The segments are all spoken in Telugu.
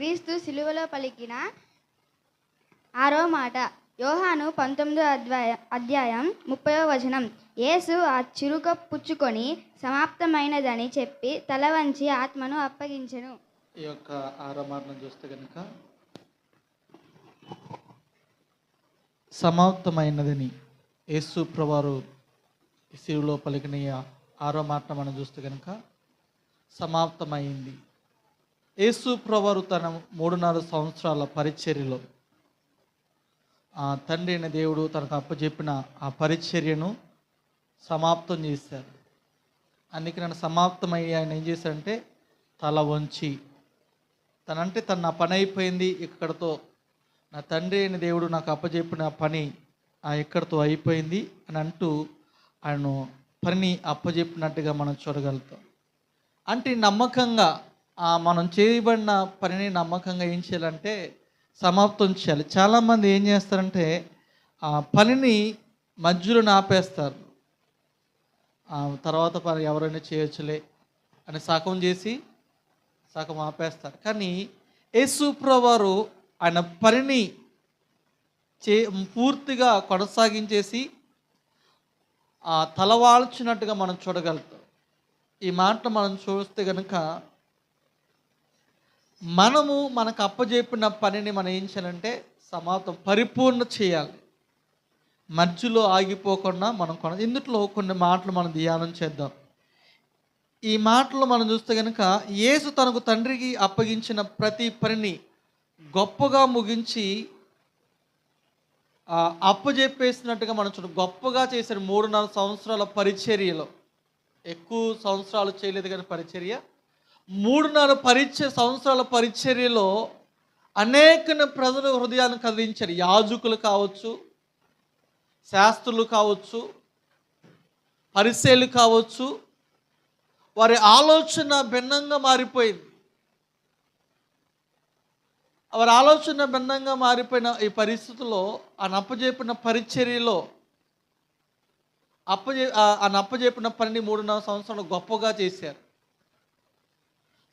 క్రీస్తు సిలువలో పలికిన 6వ మాట. యోహాను 19 అధ్యాయం 30వ వచనం. యేసు ఆ చిరుక పుచ్చుకొని సమాప్తమైనదని చెప్పి తల వంచి ఆత్మను అప్పగించెను. ఈ యొక్క 6వ మాటను చూస్తే కనుక సమాప్తమైనదని యేసు ప్రభువారు శిలువలో పలికిన 6వ మాట మనం చూస్తే కనుక సమాప్తమైంది. యేసు ప్రభువారు తన 3.5 సంవత్సరాల పరిచర్యలో తండ్రి అయిన దేవుడు తనకు అప్పచెప్పిన ఆ పరిచర్యను సమాప్తం చేశారు. అందుకే నన్ను సమాప్తమయ్యి ఆయన ఏం చేశారంటే తల వంచి తన పని అయిపోయింది, ఇక్కడతో నా తండ్రి అయిన దేవుడు నాకు అప్పచెప్పిన పని ఇక్కడతో అయిపోయింది అని అంటూ ఆయన పనిని అప్పచెప్పినట్టుగా మనం చూడగలుగుతాం. అంటే నమ్మకంగా మనం చేయబడిన పనిని నమ్మకంగా ఏం చేయాలంటే సమాప్తం చేయాలి. చాలామంది ఏం చేస్తారంటే ఆ పనిని మధ్యలో ఆపేస్తారు. తర్వాత పని ఎవరైనా చేయొచ్చులే అని సగం చేసి సగం ఆపేస్తారు. కానీ యేసు ప్రభువారు ఆయన పనిని పూర్తిగా కొనసాగించేసి తలవాల్చినట్టుగా మనం చూడగలుగుతాం. ఈ మాట మనం చూస్తే కనుక మనకు అప్పజెప్పిన పనిని మనం ఏం చేయాలంటే సమాప్తం పరిపూర్ణ చేయాలి. మధ్యలో ఆగిపోకుండా మనం ఇందులో కొన్ని మాటలు మనం ధ్యానం చేద్దాం. ఈ మాటలు మనం చూస్తే కనుక యేసు తనకు తండ్రికి అప్పగించిన ప్రతి పనిని గొప్పగా ముగించి అప్పజెప్పేసినట్టుగా మనం గొప్పగా చేశారు. 3.5 సంవత్సరాల పరిచర్యలో ఎక్కువ సంవత్సరాలు చేయలేదు కానీ పరిచర్య 3.5 సంవత్సరాల పరిచర్యలో అనేక ప్రజల హృదయాన్ని కదిలించారు. యాజకులు కావచ్చు, శాస్త్రులు కావచ్చు, పరిసయ్యులు కావచ్చు, వారి ఆలోచన భిన్నంగా మారిపోయింది. వారి ఆలోచన భిన్నంగా మారిపోయిన ఈ పరిస్థితుల్లో అప్పజెప్పిన పరిచర్యలో అప్పజెప్పిన పనిని 3.5 సంవత్సరాలు గొప్పగా చేశారు.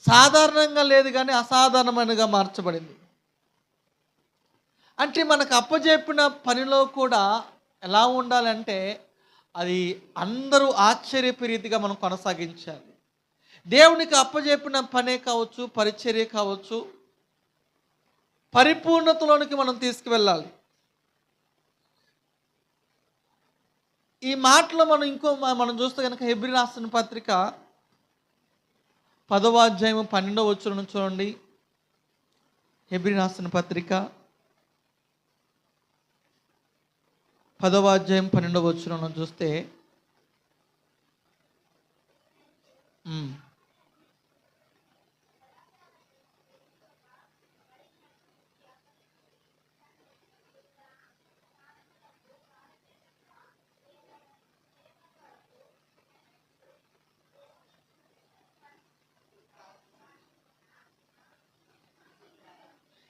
సాధారణంగా లేదు కానీ అసాధారణమైనగా మార్చబడింది. అంటే మనకు అప్పజెప్పిన పనిలో కూడా ఎలా ఉండాలంటే అది అందరూ ఆశ్చర్యపు రీతిగా మనం కొనసాగించాలి. దేవునికి అప్పజెప్పిన పనే కావచ్చు, పరిచర్య కావచ్చు, పరిపూర్ణతలోనికి మనం తీసుకువెళ్ళాలి. ఈ మాటలో మనం చూస్తే కనుక హెబ్రీ రాసిన పత్రిక 10వ అధ్యాయం 12వ వచనం చూడండి. హెబ్రీ రాసిన పత్రిక 10వ అధ్యాయం 12వ వచనం చూస్తే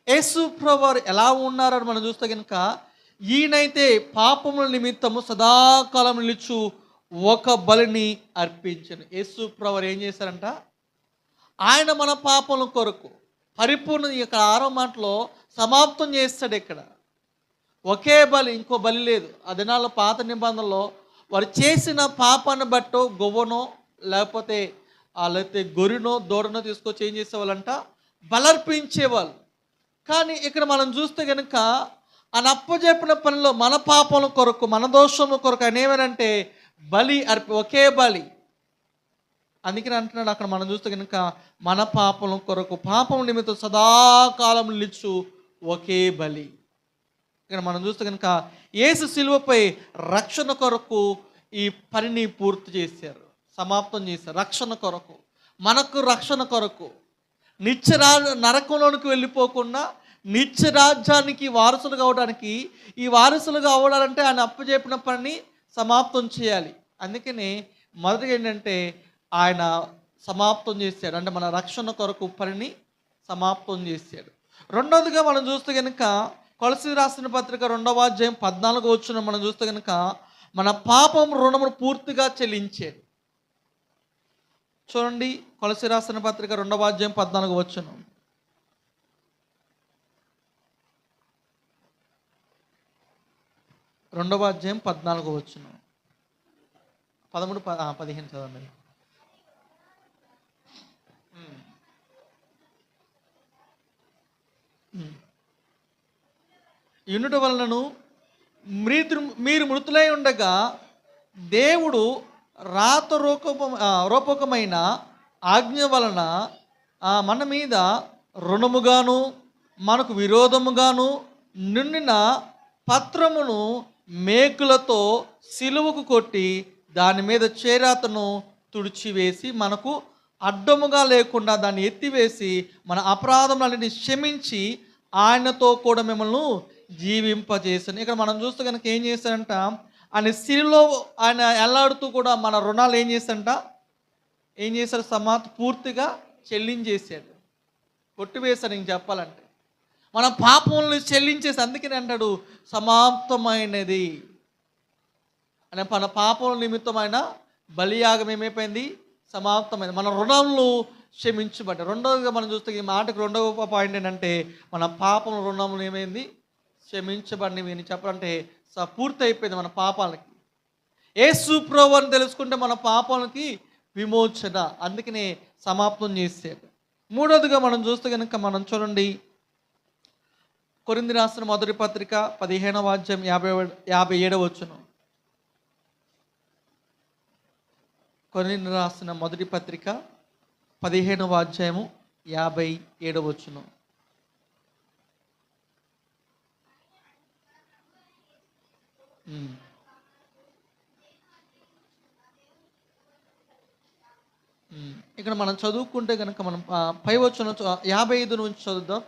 యేసు ప్రభువారు ఎలా ఉన్నారని మనం చూస్తే కనుక ఈయనైతే పాపముల నిమిత్తము సదాకాలం నిలుచు ఒక బలిని అర్పించను. యేసు ప్రభువారు ఏం చేశారంట? ఆయన మన పాపముల కొరకు పరిపూర్ణ ఇక్కడ 6వ మాటలో సమాప్తం చేస్తాడు. ఇక్కడ ఒకే బలి, ఇంకో బలి లేదు. ఆ దినాల్లో పాత నిబంధనలో వారు చేసిన పాపాన్ని బట్టో గొవ్వనో లేకపోతే గొర్రెనో దూడనో తీసుకొచ్చి ఏం చేసేవాళ్ళంట? బలర్పించేవాళ్ళు. కానీ ఇక్కడ మనం చూస్తే కనుక అప్పజెప్పిన పనిలో మన పాపముల కొరకు, మన దోషముల కొరకు ఆయన ఏమనంటే బలి ఒకే బలి. అందుకని అంటున్నాడు అక్కడ మనం చూస్తే కనుక మన పాపముల కొరకు పాపం నిమిత్తం సదాకాలం నిలుచు ఒకే బలి. ఇక్కడ మనం చూస్తే కనుక యేసు సిలువపై రక్షణ కొరకు ఈ పనిని పూర్తి చేశారు, సమాప్తం చేశారు. రక్షణ కొరకు, మనకు రక్షణ కొరకు, నరకంలోనికి వెళ్ళిపోకుండా నిత్య రాజ్యానికి వారసులు కావడానికి, ఈ వారసులుగా అవ్వడాలంటే ఆయన అప్పచెప్పిన పనిని సమాప్తం చేయాలి. అందుకని మొదటిగా ఏంటంటే ఆయన సమాప్తం చేశాడు, అంటే మన రక్షణ కొరకు పనిని సమాప్తం చేశాడు. రెండవదిగా మనం చూస్తే కనుక కొలసీ రాసిన పత్రిక 2వ అధ్యాయం 14వ వచనం మనం చూస్తే కనుక మన పాపం రుణమును పూర్తిగా చెల్లించాడు. చూడండి, కొలసీ రాసిన పత్రిక 2వ అధ్యాయం 14వ వచనం. 2వ అధ్యాయం 14 వచనం, 13 15 చదవండి. యునుట వలనను మీరు మృతులై ఉండగా దేవుడు రూపకమైన ఆజ్ఞ వలన మన మీద రుణముగాను మనకు విరోధముగాను నిండిన పత్రమును మేకులతో సిలువకు కొట్టి దాని మీద చేరాతను తుడిచివేసి మనకు అడ్డముగా లేకుండా దాన్ని ఎత్తివేసి మన అపరాధములన్నిటిని క్షమించి ఆయనతో కూడా మిమ్మల్ని జీవింపజేసాను. ఇక్కడ మనం చూస్తే కనుక ఏం చేశాడంట, ఆయన సిలువలో ఆయన ఎల్లాడుతూ కూడా మన రుణాలు ఏం చేశాడు, పూర్తిగా చెల్లించేశాడు, కొట్టివేశాడు. ఇంక చెప్పాలంటే మన పాపములను చెల్లించేసి, అందుకని అంటాడు సమాప్తమైనది అని. మన పాపముల నిమిత్తమైన బలియాగం ఏమైపోయింది, సమాప్తమైంది. మన రుణములు క్షమించబడ్డాయి. రెండవదిగా మనం చూస్తే ఈ మాటకు రెండవ పాయింట్ ఏంటంటే, మన పాపం రుణములు ఏమైంది, క్షమించబడినవి అని చెప్పాలంటే పూర్తి అయిపోయింది మన పాపాలకి. యేసు ప్రభువుని తెలుసుకుంటే మన పాపాలకి విమోచన, అందుకనే సమాప్తం చేశాడు. మూడవదిగా మనం చూస్తే కనుక మనం చూడండి, కొరింథీ రాసిన మొదటి పత్రిక 15వ అధ్యాయం 57వ వచనం. కొరింథీ రాసిన మొదటి పత్రిక 15వ అధ్యాయము 57వ వచనం. ఇక్కడ మనం చదువుకుంటే కనుక మనం పై వచనం 55 నుంచి చదువుదాం.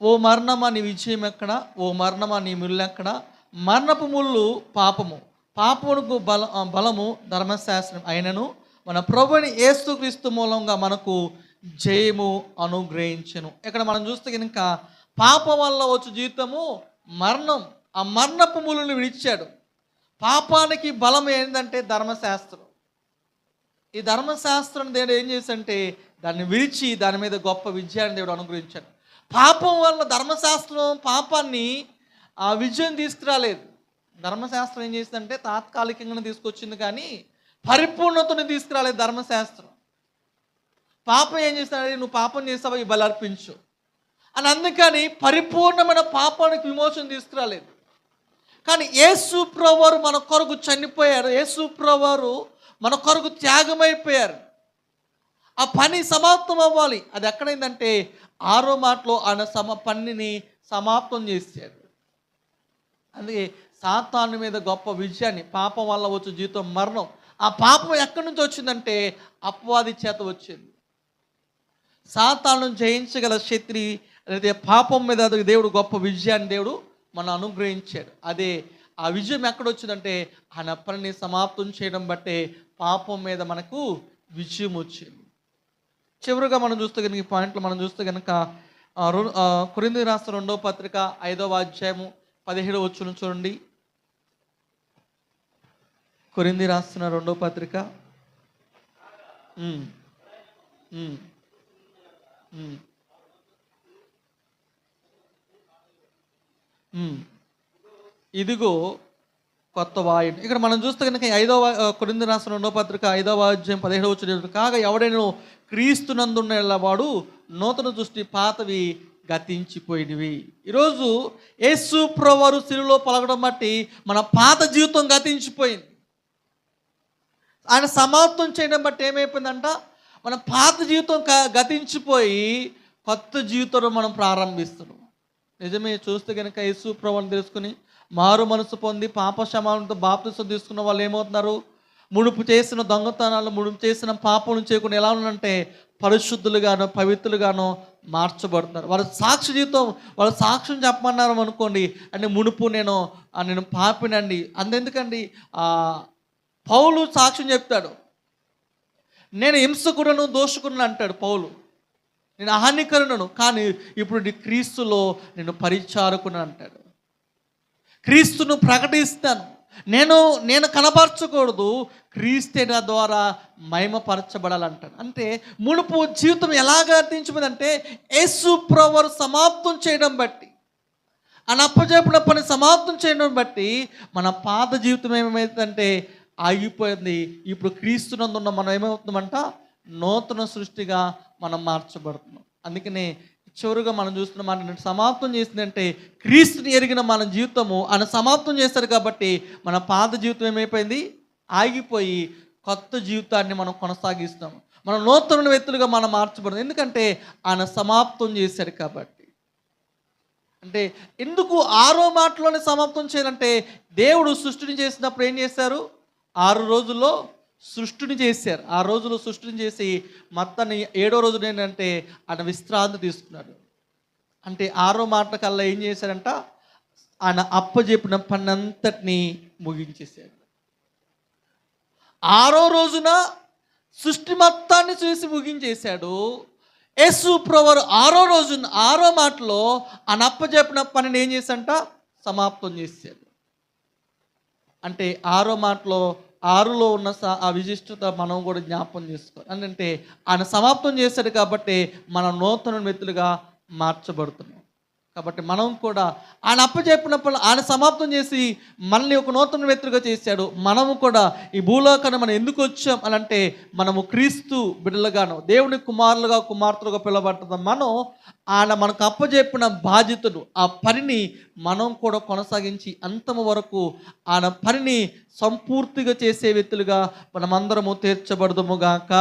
ఓ మరణమా నీ విజయం ఎక్కడ, ఓ మరణమా నీ ముళ్ళు ఎక్కడ? మరణపు ముళ్ళు పాపము, పాపమునకు బలము ధర్మశాస్త్రం అయినను మన ప్రభుని యేసుక్రీస్తు మూలంగా మనకు జయము అనుగ్రహించెను. ఇక్కడ మనం చూస్తే కనుక పాపం వల్ల వచ్చే జీవితము మరణం. ఆ మరణపు ముళ్ళను విడిచాడు. పాపానికి బలం ఏంటంటే ధర్మశాస్త్రం. ఈ ధర్మశాస్త్రం దేవుడు ఏం చేశాడంటే దాన్ని విడిచి దాని మీద గొప్ప విజయాన్ని దేవుడు అనుగ్రహించాడు. పాపం వల్ల ధర్మశాస్త్రం పాపాన్ని విజయం తీసుకురాలేదు. ధర్మశాస్త్రం ఏం చేసిందంటే తాత్కాలికంగా తీసుకొచ్చింది, కానీ పరిపూర్ణతను తీసుకురాలేదు ధర్మశాస్త్రం. పాపం ఏం చేస్తాడంటే, నువ్వు పాపం చేస్తావా, ఈ బలి అర్పించు అని. అందుకని పరిపూర్ణమైన పాపానికి విమోచన తీసుకురాలేదు. కానీ యేసు ప్రభువారు మన కొరకు చనిపోయారు. యేసు ప్రభువారు మన కొరకు త్యాగమైపోయారు. ఆ పని సమాప్తం అవ్వాలి. అది ఎక్కడైందంటే 6వ మాటలో ఆయన పనిని సమాప్తం చేశాడు. అందుకే సాతాను మీద గొప్ప విజయాన్ని, పాపం వల్ల వచ్చే జీవితం మరణం. ఆ పాపం ఎక్కడి నుంచి వచ్చిందంటే అపవాది చేత వచ్చింది. సాతాను జయించగల శక్తి అయితే పాపం మీద దేవుడు గొప్ప విజయాన్ని దేవుడు మనం అనుగ్రహించాడు. అదే ఆ విజయం ఎక్కడొచ్చిందంటే ఆయన పనిని సమాప్తం చేయడం బట్టే పాపం మీద మనకు విజయం వచ్చింది. చివరిగా మనం చూస్తే కనుక ఈ పాయింట్లో మనం చూస్తే కనుక కొరింథీ రాసిన 2వ పత్రిక 5వ అధ్యాయము 17వ వచనం చూడండి. కొరింథీ రాసిన 2వ పత్రిక ఇదిగో కొత్త వాయుడు. ఇక్కడ మనం చూస్తే కనుక కొరింథీ రాసిన 2వ పత్రిక 5వ అధ్యాయం 17వ వచనం, కాగా ఎవడైనా క్రీస్తునందున్న వాడు నూతన సృష్టి, పాతవి గతించిపోయినవి. ఈరోజు యేసు ప్రభువారు సిలువలో పలకడం బట్టి మన పాత జీవితం గతించిపోయింది. ఆయన సమాప్తం చేయడం బట్టి ఏమైపోయిందంట, మన పాత జీవితం గతించిపోయి కొత్త జీవితం మనం ప్రారంభిస్తున్నాం. నిజమే. చూస్తే కనుక యేసు ప్రభువుని తెలుసుకుని మారు మనసు పొంది పాప క్షమాపణతో బాప్తిసం తీసుకున్న వాళ్ళు ఏమవుతున్నారు, మునుపు చేసిన దొంగతనాలు, మునుపు చేసిన పాపం చేయకుండా ఎలా ఉన్నారంటే పరిశుద్ధులుగానో పవిత్రులుగానో మార్చబడుతున్నారు. వాళ్ళ సాక్షి జీవితం, వాళ్ళ సాక్ష్యం చెప్పమన్నారు అనుకోండి, అంటే మునుపు నేను పాపినండి. అంతెందుకండి, పౌలు సాక్ష్యం చెప్తాడు, నేను హింసకుడను దోషకుడను అంటాడు పౌలు. నేను హానికరుడను, కానీ ఇప్పుడు క్రీస్తులో నేను పరిచారకును అంటాడు. క్రీస్తును ప్రకటిస్తాను, నేను కనపరచకూడదు, క్రీస్తే నా ద్వారా మహిమపరచబడాలంటాడు. అంటే మునుపు జీవితం ఎలా గతించిపోయిందంటే యేసు ప్రభువు సమాప్తం చేయడం బట్టి ఆయన అప్పచెప్పిన పని సమాప్తం చేయడం బట్టి మన పాత జీవితం ఏమైందంటే ఆగిపోయింది. ఇప్పుడు క్రీస్తునందున్న మనం ఏమవుతుందంట, నూతన సృష్టిగా మనం మార్చబడుతున్నాం. అందుకనే చివరిగా మనం చూస్తున్న మాట సమాప్తం చేసిందంటే క్రీస్తుని ఎరిగిన మన జీవితము ఆయన సమాప్తం చేశారు కాబట్టి మన పాత జీవితం ఏమైపోయింది, ఆగిపోయి కొత్త జీవితాన్ని మనం కొనసాగిస్తాము. మనం నూతన వ్యక్తులుగా మనం మార్చబడదు. ఎందుకంటే ఆయన సమాప్తం చేశారు కాబట్టి. అంటే ఎందుకు 6వ మాటలోనే సమాప్తం చేయాలంటే దేవుడు సృష్టిని చేసినప్పుడు ఏం చేశారు, 6 రోజుల్లో సృష్టిని చేశారు. 6 రోజులు సృష్టిని చేసి మొత్తాన్ని 7వ రోజున ఏంటంటే ఆయన విశ్రాంతి తీసుకున్నాడు. అంటే 6వ మాట కల్లా ఏం చేశారంట, ఆయన అప్పచెప్పిన పని అంతటినీ ముగించేశాడు. 6వ రోజున సృష్టి మొత్తాన్ని చూసి ముగించేశాడు. యేసు ప్రభువు 6వ రోజున 6వ మాటలో ఆయన అప్పచెప్పిన పనిని ఏం చేశాడంట, సమాప్తం చేశాడు. అంటే 6వ మాటలో 6లో ఉన్న ఆ విశిష్టత మనం కూడా జ్ఞాపకం చేసుకోవాలి. అంటే ఆయన సమాప్తం చేశాడు కాబట్టి మనం నూతన వ్యక్తులుగా మార్చబడుతున్నాం. కాబట్టి మనం కూడా ఆయన అప్పచెప్పినప్పుడు ఆయన సమాప్తం చేసి మనల్ని ఒక నూతన వ్యక్తులుగా చేశాడు. మనము కూడా ఈ భూలోకాన్ని మనం ఎందుకు వచ్చాం అని అంటే మనము క్రీస్తు బిడ్డలుగాను దేవుని కుమారులుగా కుమార్తెలుగా పిలవబడ్డ మనం ఆయన మనకు అప్పచెప్పిన బాధ్యతను ఆ పనిని మనం కూడా కొనసాగించి అంతము వరకు ఆయన పనిని సంపూర్తిగా చేసే వ్యక్తులుగా మనమందరము తీర్చబడదుముగాక.